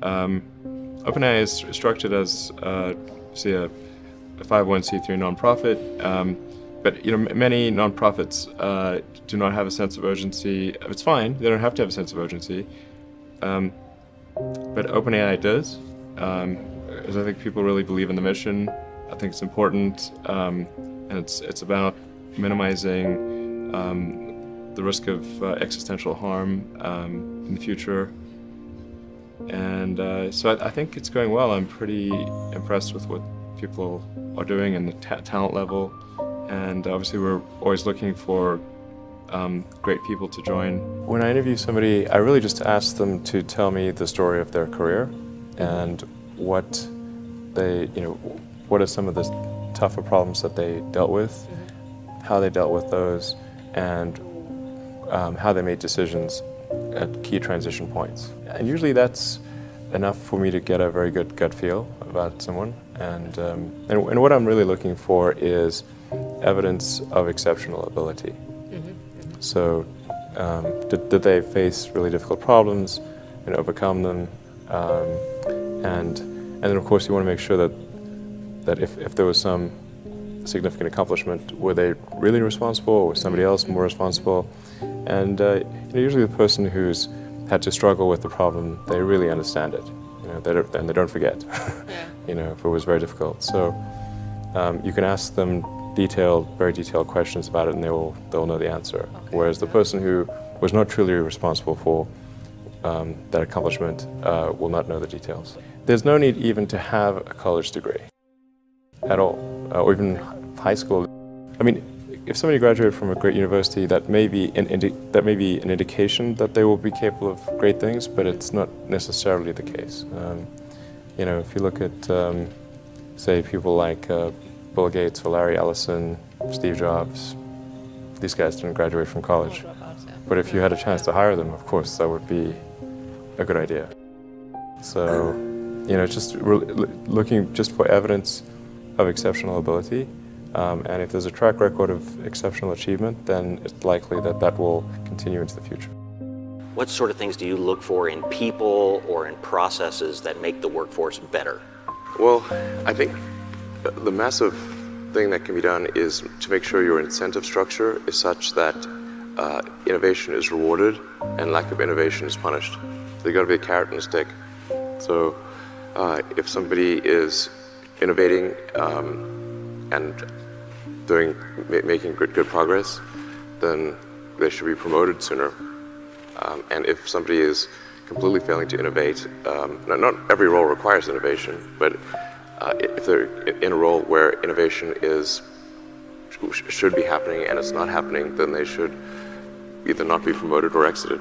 OpenAI is structured as, say, a 501c3 nonprofit, but many nonprofits do not have a sense of urgency. It's fine; they don't have to have a sense of urgency, but OpenAI does. Because I think people really believe in the mission. I think it's important, and it's about minimizing the risk of existential harm in the future. And so I think it's going well. I'm pretty impressed with what people are doing and the talent level. And obviously we're always looking for great people to join. When I interview somebody, I really just ask them to tell me the story of their career and what are some of the tougher problems that they dealt with, how they dealt with those, and how they made decisions at key transition points. And usually that's enough for me to get a very good gut feel about someone. And what I'm really looking for is evidence of exceptional ability. So did they face really difficult problems and overcome them? And then of course you want to make sure that if there was some significant accomplishment, were they really responsible, or was somebody else more responsible? And usually the person who's had to struggle with the problem, they really understand it, and they don't forget, if it was very difficult. So you can ask them very detailed questions about it, and they'll know the answer. Okay. Whereas the person who was not truly responsible for that accomplishment will not know the details. There's no need even to have a college degree at all, or even high school. I mean, if somebody graduated from a great university, that may be an indication that they will be capable of great things, but it's not necessarily the case. If you look at, say, people like Bill Gates or Larry Ellison, Steve Jobs, these guys didn't graduate from college. But if you had a chance to hire them, of course, that would be a good idea. So, just looking just for evidence of exceptional ability. And if there's a track record of exceptional achievement, then it's likely that will continue into the future. What sort of things do you look for in people or in processes that make the workforce better? Well, I think the massive thing that can be done is to make sure your incentive structure is such that innovation is rewarded and lack of innovation is punished. So you've got to be a carrot and a stick. So if somebody is innovating and making good progress, then they should be promoted sooner. And if somebody is completely failing to innovate, not every role requires innovation, but if they're in a role where innovation should be happening and it's not happening, then they should either not be promoted or exited.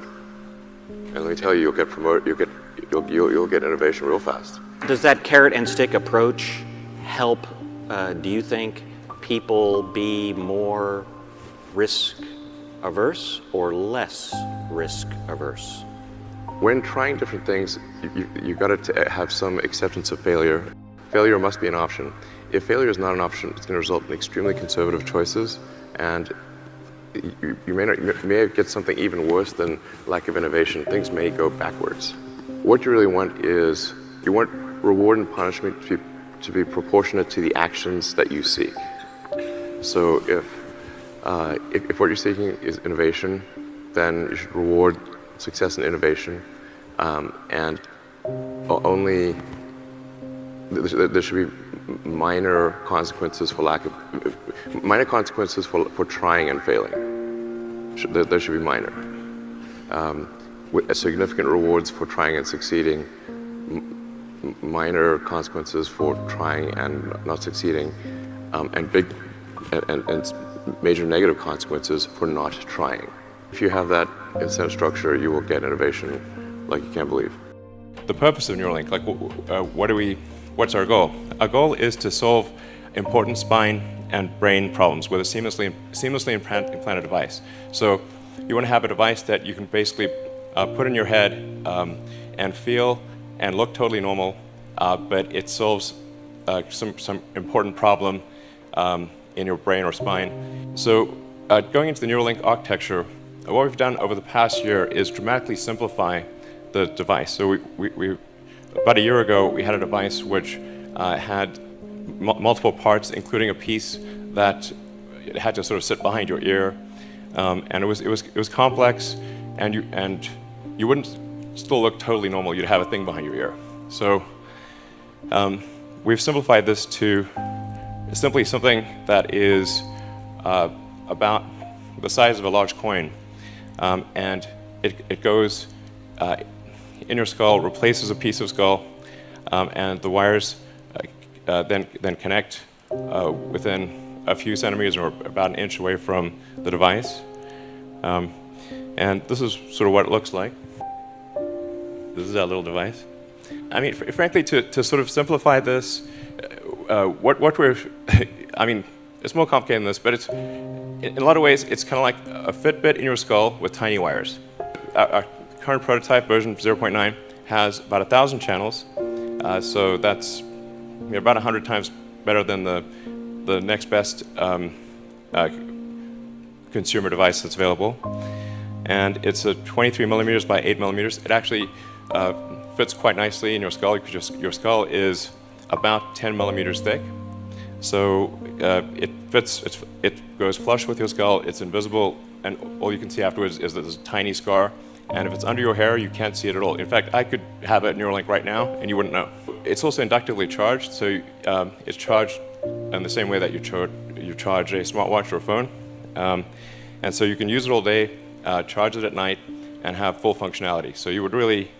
And let me tell you, you'll get promoted, you'll get innovation real fast. Does that carrot and stick approach help, do you think, people be more risk averse or less risk averse? When trying different things, you've got to have some acceptance of failure. Failure must be an option. If failure is not an option, it's going to result in extremely conservative choices, and you may get something even worse than lack of innovation. Things may go backwards. What you really want is, you want reward and punishment to be proportionate to the actions that you seek. So if what you're seeking is innovation, then you should reward success in innovation, and only there should be minor consequences for trying and failing. There should be minor. With significant rewards for trying and succeeding, minor consequences for trying and not succeeding, and major negative consequences for not trying. If you have that incentive structure, you will get innovation like you can't believe. The purpose of Neuralink, like what's our goal? Our goal is to solve important spine and brain problems with a seamlessly implanted device. So you want to have a device that you can basically put in your head and feel and look totally normal, but it solves some important problem in your brain or spine. So going into the Neuralink architecture, what we've done over the past year is dramatically simplify the device. So we about a year ago, we had a device which had multiple parts, including a piece that had to sort of sit behind your ear, and it was complex, and you wouldn't still look totally normal. You'd have a thing behind your ear. So we've simplified this to simply something that is about the size of a large coin, and it goes in your skull, replaces a piece of skull, and the wires then connect within a few centimeters or about an inch away from the device. And this is sort of what it looks like. This is our little device. I mean, frankly, to sort of simplify this, what we're, I mean, it's more complicated than this, but it's, in a lot of ways, it's kind of like a Fitbit in your skull with tiny wires. Our current prototype, version 0.9, has about 1,000 channels, so that's about 100 times better than the next best consumer device that's available. And it's a 23 millimeters by 8 millimeters. It actually fits quite nicely in your skull because your skull is about 10 millimeters thick. So it fits, it goes flush with your skull, it's invisible, and all you can see afterwards is that there's a tiny scar. And if it's under your hair, you can't see it at all. In fact, I could have a Neuralink right now, and you wouldn't know. It's also inductively charged, so it's charged in the same way that you charge a smartwatch or a phone. And so you can use it all day, charge it at night, and have full functionality. So you would really,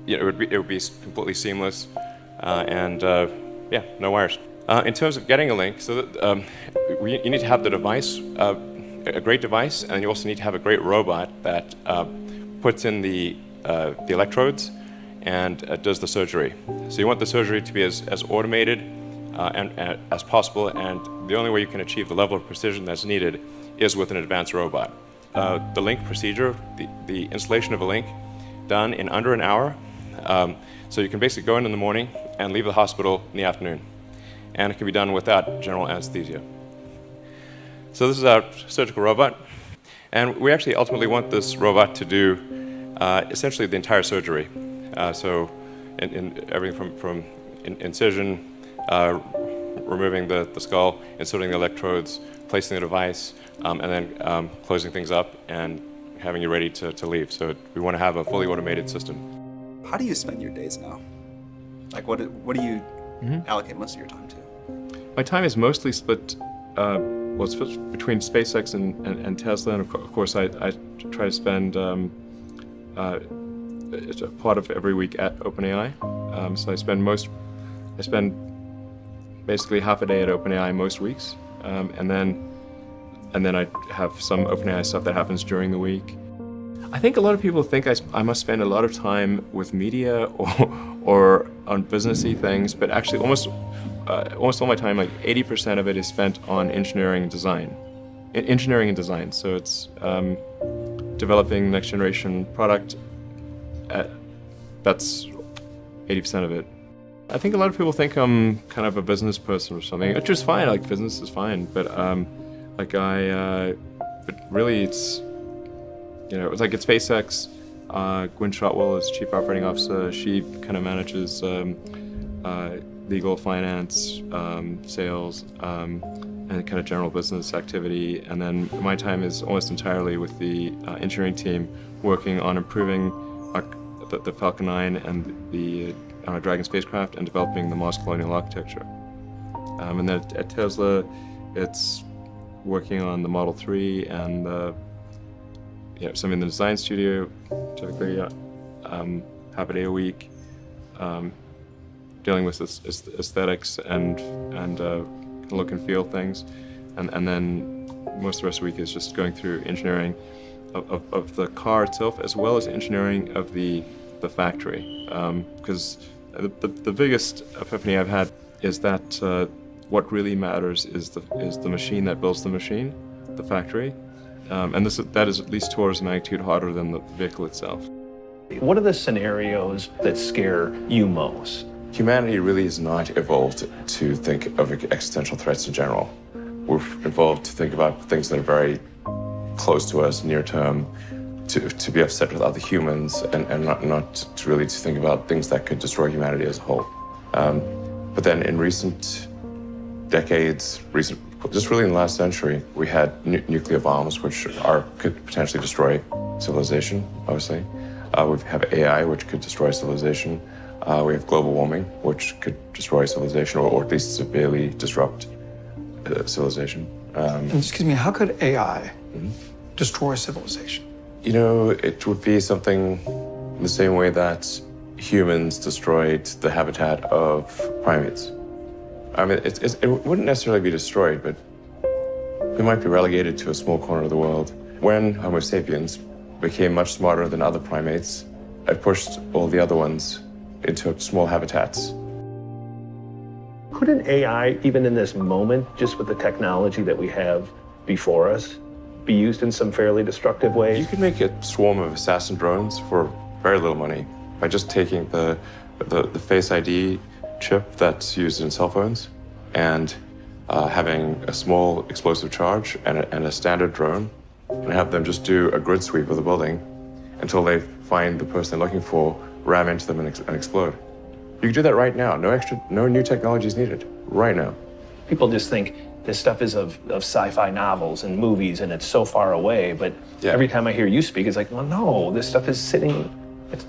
it would be completely seamless, and yeah, no wires. In terms of getting a link, so that, you need to have the device, a great device, and you also need to have a great robot that puts in the electrodes and does the surgery. So you want the surgery to be as automated as possible, and the only way you can achieve the level of precision that's needed is with an advanced robot. The link procedure, the installation of a link, done in under an hour. So you can basically go in the morning and leave the hospital in the afternoon. And it can be done without general anesthesia. So this is our surgical robot. And we actually ultimately want this robot to do essentially the entire surgery. So in everything from incision, removing the skull, inserting the electrodes, placing the device, and then closing things up and having you ready to leave. So we want to have a fully automated system. How do you spend your days now? Like, what do you allocate most of your time to? My time is mostly split. Well, it's split between SpaceX and Tesla, and of course I try to spend it's a part of every week at OpenAI. So I spend basically half a day at OpenAI most weeks, and then I have some OpenAI stuff that happens during the week. I think a lot of people think I must spend a lot of time with media or on businessy things, but actually almost all my time, like 80% of it is spent on engineering and design. So it's developing next generation product. That's 80% of it. I think a lot of people think I'm kind of a business person or something, which is fine. Like business is fine, but but really it's. It's like at SpaceX, Gwynne Shotwell is Chief Operating Officer. She kind of manages legal, finance, sales, and kind of general business activity. And then my time is almost entirely with the engineering team, working on improving the Falcon 9 and the Dragon spacecraft and developing the Mars colonial architecture. And then at Tesla, it's working on the Model 3 and some in the design studio, typically half a day a week, dealing with aesthetics and look and feel things, and then most of the rest of the week is just going through engineering of the car itself, as well as engineering of the factory. Because the biggest epiphany I've had is that what really matters is the machine that builds the machine, the factory, and that is at least 2 orders of magnitude harder than the vehicle itself. What are the scenarios that scare you most? Humanity really has not evolved to think of existential threats in general. We've evolved to think about things that are very close to us, near term, to be upset with other humans, and not to really to think about things that could destroy humanity as a whole. But then in recent decades, just really in the last century, we had nuclear bombs, which could potentially destroy civilization, obviously. We have AI, which could destroy civilization. We have global warming, which could destroy civilization, or at least severely disrupt civilization. Excuse me, how could AI destroy civilization? You know, it would be something the same way that humans destroyed the habitat of primates. I mean, it wouldn't necessarily be destroyed, but we might be relegated to a small corner of the world. When Homo sapiens became much smarter than other primates, it pushed all the other ones into small habitats. Couldn't AI, even in this moment, just with the technology that we have before us, be used in some fairly destructive ways? You could make a swarm of assassin drones for very little money by just taking the Face ID chip that's used in cell phones and having a small explosive charge and a standard drone, and have them just do a grid sweep of the building until they find the person they're looking for, ram into them and explode. You can do that right now. No new technology is needed. Right now. People just think this stuff is of sci-fi novels and movies, and it's so far away. But every time I hear you speak, it's like, well, no, this stuff is sitting.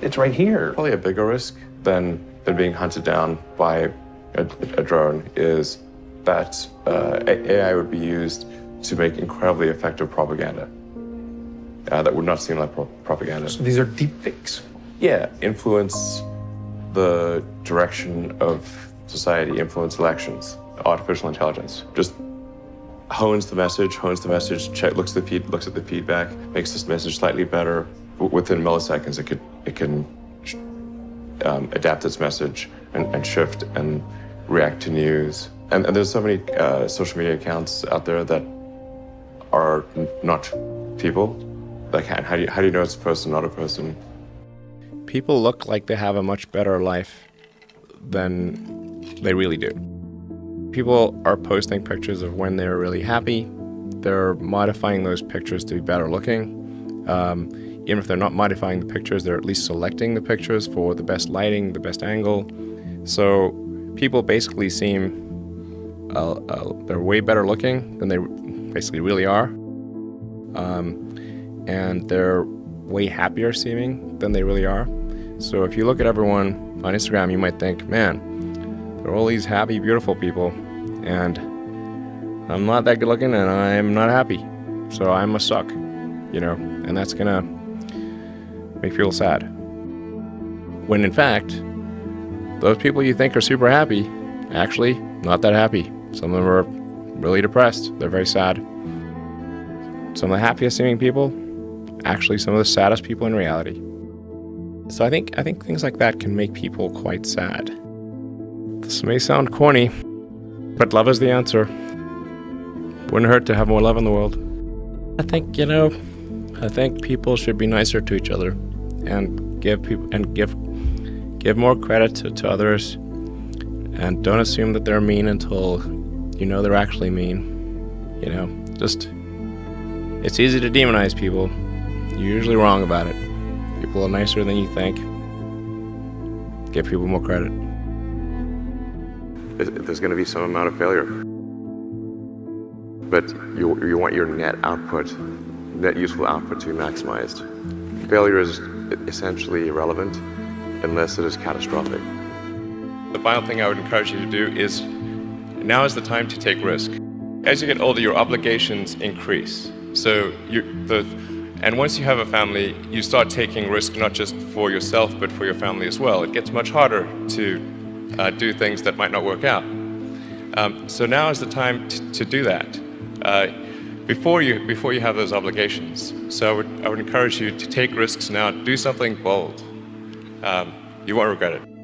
It's right here. Probably a bigger risk than being hunted down by a drone is that AI would be used to make incredibly effective propaganda that would not seem like propaganda. So these are deep fakes. Yeah, influence the direction of society, influence elections. Artificial intelligence just hones the message, looks at the feedback, makes this message slightly better. Within milliseconds, it can adapt its message and shift and react to news. And there's so many social media accounts out there that are not people. Like, how do you know it's a person, not a person? People look like they have a much better life than they really do. People are posting pictures of when they're really happy. They're modifying those pictures to be better looking. Even if they're not modifying the pictures, they're at least selecting the pictures for the best lighting, the best angle. So people basically seem they're way better looking than they basically really are. And they're way happier seeming than they really are. So if you look at everyone on Instagram, you might think, man, there are all these happy, beautiful people, and I'm not that good looking and I'm not happy. So I must suck, and that's gonna make people sad. When in fact, those people you think are super happy, actually not that happy. Some of them are really depressed. They're very sad. Some of the happiest seeming people, actually some of the saddest people in reality. So I think things like that can make people quite sad. This may sound corny, but love is the answer. Wouldn't hurt to have more love in the world. I think people should be nicer to each other and give more credit to others, and don't assume that they're mean until you know they're actually mean. It's easy to demonize people. You're usually wrong about it. People are nicer than you think. Give people more credit. There's going to be some amount of failure. But you want your net useful output to be maximized. Failure is essentially irrelevant unless it is catastrophic. The final thing I would encourage you to do is, now is the time to take risk. As you get older, your obligations increase. So and once you have a family, you start taking risk not just for yourself, but for your family as well. It gets much harder to do things that might not work out. So now is the time to do that before you have those obligations. So I would encourage you to take risks now. Do something bold. You won't regret it.